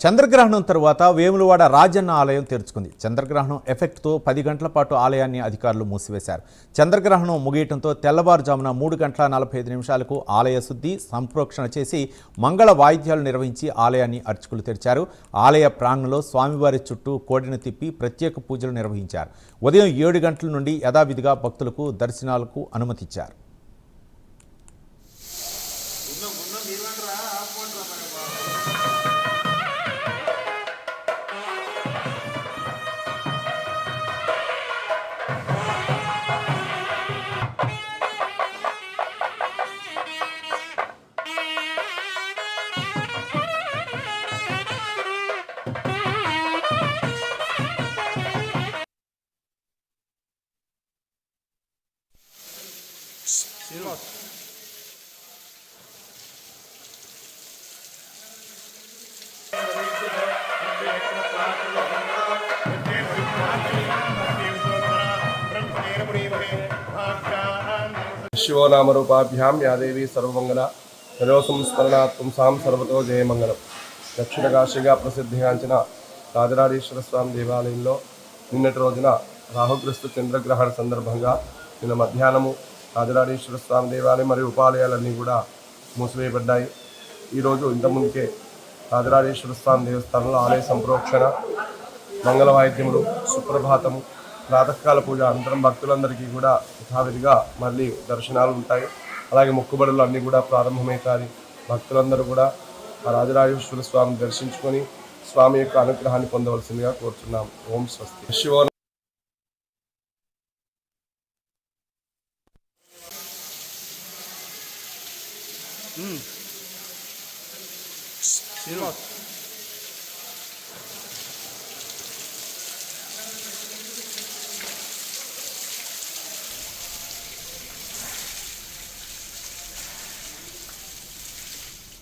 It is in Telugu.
చంద్రగ్రహణం తర్వాత వేములవాడ రాజన్న ఆలయం తెరుచుకుంది. చంద్రగ్రహణం ఎఫెక్ట్తో 10 గంటల పాటు ఆలయాన్ని అధికారులు మూసివేశారు. చంద్రగ్రహణం ముగియటంతో తెల్లవారుజామున 3 గంటల 45 నిమిషాలకు ఆలయ శుద్ధి సంప్రోక్షణ చేసి మంగళ వాయిద్యాలు నిర్వహించి ఆలయాన్ని అర్చకులు తెరిచారు. ఆలయ ప్రాంగణంలో స్వామివారి చుట్టూ కోడిని తిప్పి ప్రత్యేక పూజలు నిర్వహించారు. ఉదయం 7 గంటల నుండి యథావిధిగా భక్తులకు దర్శనాలకు అనుమతిచ్చారు. शिवो नाम रूपाभ्यां या देवी सर्वमंगला तदोसं स्मरणात् पुंसां सर्वतो जयमंगलम। दक्षिण काशीगा प्रसिद्धिगांచిన రాజరాజేశ్వర స్వామి దేవాలయంలో నిన్నటి రోజున రాహుగ్రస్త చంద్రగ్రహణ సందర్భంగా నిన్న మధ్యాహ్నము రాజరాజేశ్వర స్వామి దేవాలయం మరియు ఉపాలయాలన్నీ కూడా మూసివేయబడ్డాయి. ఈరోజు ఇంతకుముందుకే రాజరాజేశ్వర స్వామి దేవస్థానంలో ఆలయ సంప్రోక్షణ, మంగళ వాయిద్యములు, సుప్రభాతము, ప్రాతకాల పూజ అనంతరం భక్తులందరికీ కూడా యథావిధిగా మళ్ళీ దర్శనాలు ఉంటాయి. అలాగే మొక్కుబడులు అన్నీ కూడా ప్రారంభమవుతాయి. భక్తులందరూ కూడా ఆ రాజరాజేశ్వర స్వామిని దర్శించుకొని స్వామి యొక్క అనుగ్రహాన్ని పొందవలసిందిగా కోరుతున్నాం. ఓం స్వస్తి. శివో